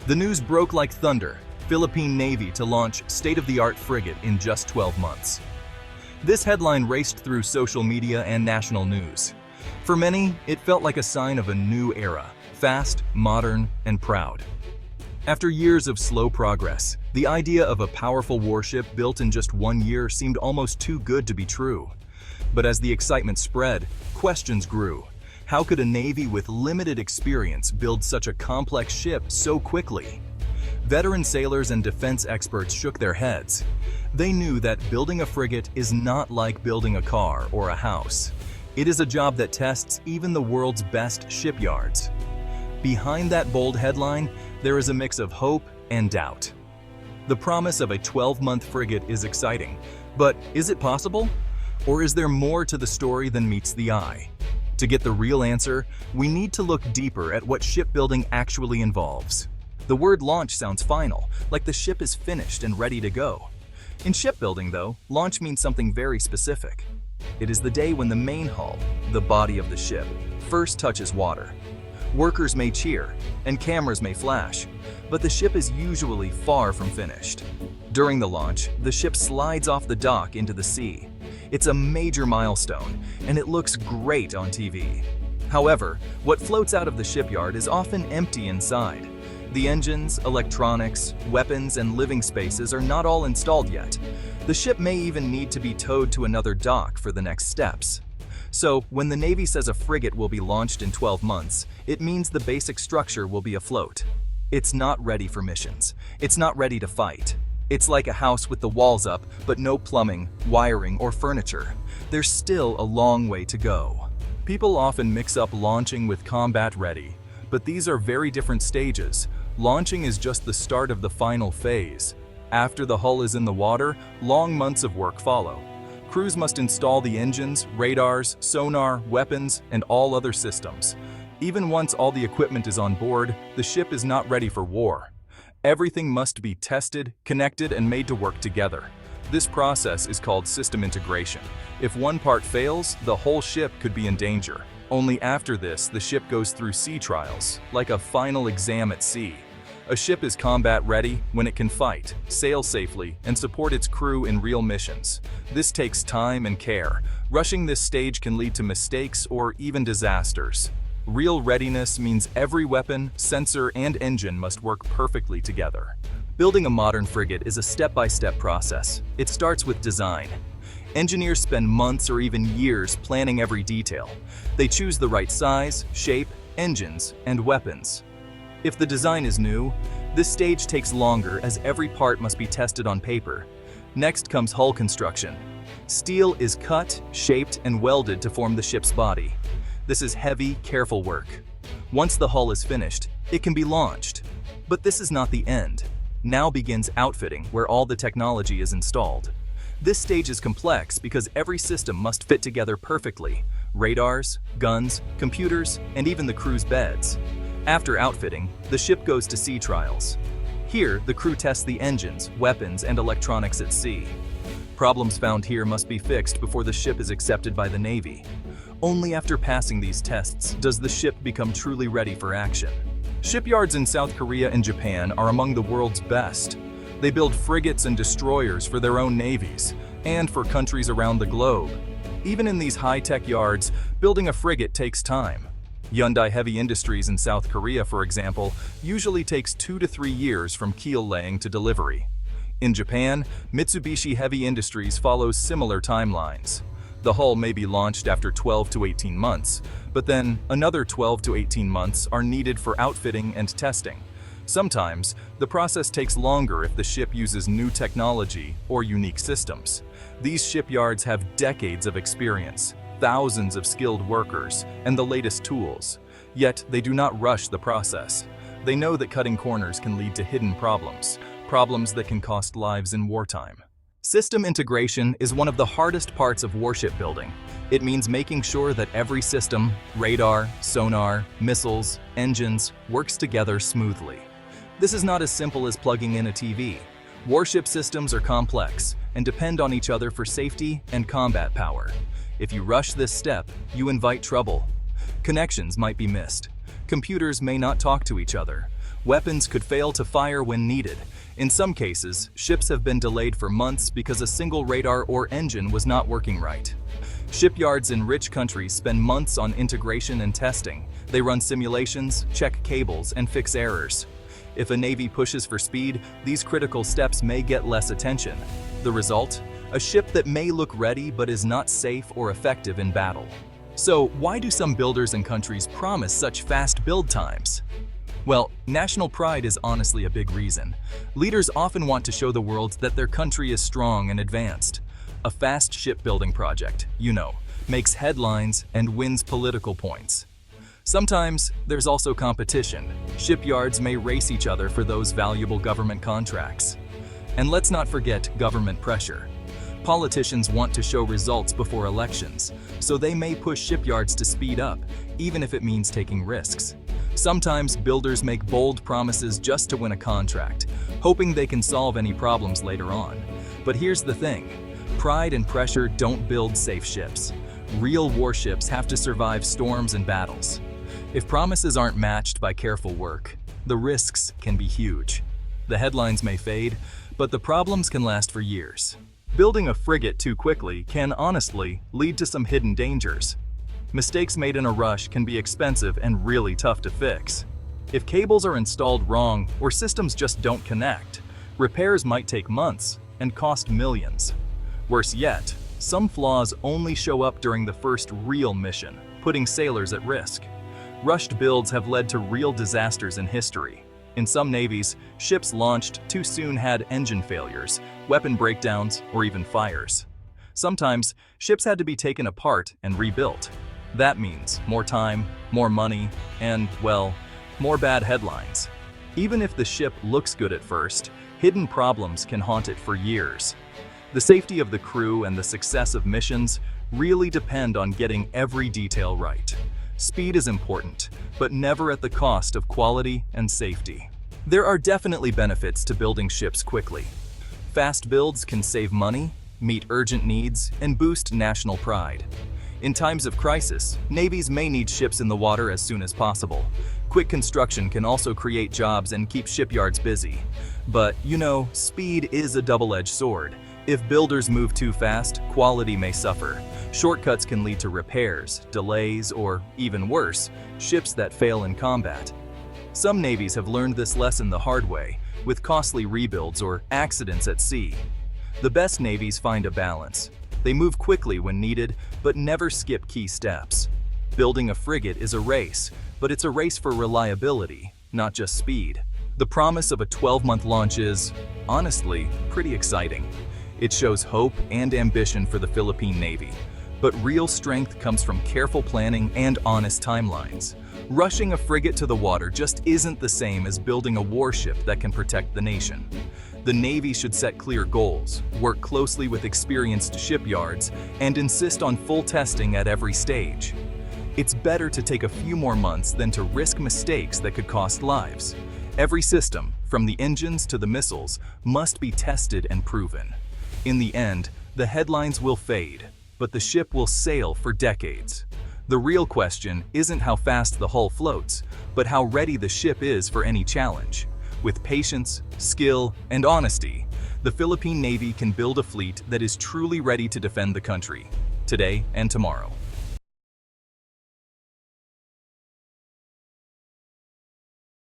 The news broke like thunder: Philippine Navy to launch state-of-the-art frigate in just 12 months. This headline raced through social media and national news. For many, it felt like a sign of a new era, fast, modern, and proud. After years of slow progress, the idea of a powerful warship built in just 1 year seemed almost too good to be true. But as the excitement spread, questions grew. How could a navy with limited experience build such a complex ship so quickly? Veteran sailors and defense experts shook their heads. They knew that building a frigate is not like building a car or a house. It is a job that tests even the world's best shipyards. Behind that bold headline, there is a mix of hope and doubt. The promise of a 12-month frigate is exciting, but is it possible? Or is there more to the story than meets the eye? To get the real answer, we need to look deeper at what shipbuilding actually involves. The word launch sounds final, like the ship is finished and ready to go. In shipbuilding, though, launch means something very specific. It is the day when the main hull, the body of the ship, first touches water. Workers may cheer, and cameras may flash, but the ship is usually far from finished. During the launch, the ship slides off the dock into the sea. It's a major milestone, and it looks great on TV. However, what floats out of the shipyard is often empty inside. The engines, electronics, weapons, and living spaces are not all installed yet. The ship may even need to be towed to another dock for the next steps. So, when the Navy says a frigate will be launched in 12 months, it means the basic structure will be afloat. It's not ready for missions. It's not ready to fight. It's like a house with the walls up, but no plumbing, wiring, or furniture. There's still a long way to go. People often mix up launching with combat ready, but these are very different stages. Launching is just the start of the final phase. After the hull is in the water, long months of work follow. Crews must install the engines, radars, sonar, weapons, and all other systems. Even once all the equipment is on board, the ship is not ready for war. Everything must be tested, connected, and made to work together. This process is called system integration. If one part fails, the whole ship could be in danger. Only after this, the ship goes through sea trials, like a final exam at sea. A ship is combat ready when it can fight, sail safely, and support its crew in real missions. This takes time and care. Rushing this stage can lead to mistakes or even disasters. Real readiness means every weapon, sensor, and engine must work perfectly together. Building a modern frigate is a step-by-step process. It starts with design. Engineers spend months or even years planning every detail. They choose the right size, shape, engines, and weapons. If the design is new, this stage takes longer as every part must be tested on paper. Next comes hull construction. Steel is cut, shaped, and welded to form the ship's body. This is heavy, careful work. Once the hull is finished, it can be launched. But this is not the end. Now begins outfitting, where all the technology is installed. This stage is complex because every system must fit together perfectly: radars, guns, computers, and even the crew's beds. After outfitting, the ship goes to sea trials. Here, the crew tests the engines, weapons, and electronics at sea. Problems found here must be fixed before the ship is accepted by the Navy. Only after passing these tests does the ship become truly ready for action. Shipyards in South Korea and Japan are among the world's best. They build frigates and destroyers for their own navies, and for countries around the globe. Even in these high-tech yards, building a frigate takes time. Hyundai Heavy Industries in South Korea, for example, usually takes 2 to 3 years from keel laying to delivery. In Japan, Mitsubishi Heavy Industries follows similar timelines. The hull may be launched after 12 to 18 months, but then another 12 to 18 months are needed for outfitting and testing. Sometimes, the process takes longer if the ship uses new technology or unique systems. These shipyards have decades of experience, thousands of skilled workers, and the latest tools. Yet, they do not rush the process. They know that cutting corners can lead to hidden problems that can cost lives in wartime. System integration is one of the hardest parts of warship building. It means making sure that every system, radar, sonar, missiles, engines, works together smoothly. This is not as simple as plugging in a TV. Warship systems are complex and depend on each other for safety and combat power. If you rush this step, you invite trouble. Connections might be missed. Computers may not talk to each other. Weapons could fail to fire when needed. In some cases, ships have been delayed for months because a single radar or engine was not working right. Shipyards in rich countries spend months on integration and testing. They run simulations, check cables, and fix errors. If a navy pushes for speed, these critical steps may get less attention. The result? A ship that may look ready but is not safe or effective in battle. So, why do some builders and countries promise such fast build times? Well, national pride is honestly a big reason. Leaders often want to show the world that their country is strong and advanced. A fast shipbuilding project, makes headlines and wins political points. Sometimes there's also competition. Shipyards may race each other for those valuable government contracts. And let's not forget government pressure. Politicians want to show results before elections, so they may push shipyards to speed up, even if it means taking risks. Sometimes builders make bold promises just to win a contract, hoping they can solve any problems later on. But here's the thing, pride and pressure don't build safe ships. Real warships have to survive storms and battles. If promises aren't matched by careful work, the risks can be huge. The headlines may fade, but the problems can last for years. Building a frigate too quickly can honestly lead to some hidden dangers. Mistakes made in a rush can be expensive and really tough to fix. If cables are installed wrong or systems just don't connect, repairs might take months and cost millions. Worse yet, some flaws only show up during the first real mission, putting sailors at risk. Rushed builds have led to real disasters in history. In some navies, ships launched too soon had engine failures, weapon breakdowns, or even fires. Sometimes, ships had to be taken apart and rebuilt. That means more time, more money, and, well, more bad headlines. Even if the ship looks good at first, hidden problems can haunt it for years. The safety of the crew and the success of missions really depend on getting every detail right. Speed is important, but never at the cost of quality and safety. There are definitely benefits to building ships quickly. Fast builds can save money, meet urgent needs, and boost national pride. In times of crisis, navies may need ships in the water as soon as possible. Quick construction can also create jobs and keep shipyards busy. But, speed is a double-edged sword. If builders move too fast, quality may suffer. Shortcuts can lead to repairs, delays, or, even worse, ships that fail in combat. Some navies have learned this lesson the hard way, with costly rebuilds or accidents at sea. The best navies find a balance. They move quickly when needed, but never skip key steps. Building a frigate is a race, but it's a race for reliability, not just speed. The promise of a 12-month launch is, honestly, pretty exciting. It shows hope and ambition for the Philippine Navy. But real strength comes from careful planning and honest timelines. Rushing a frigate to the water just isn't the same as building a warship that can protect the nation. The Navy should set clear goals, work closely with experienced shipyards, and insist on full testing at every stage. It's better to take a few more months than to risk mistakes that could cost lives. Every system, from the engines to the missiles, must be tested and proven. In the end, the headlines will fade, but the ship will sail for decades. The real question isn't how fast the hull floats, but how ready the ship is for any challenge. With patience, skill, and honesty, the Philippine Navy can build a fleet that is truly ready to defend the country, today and tomorrow.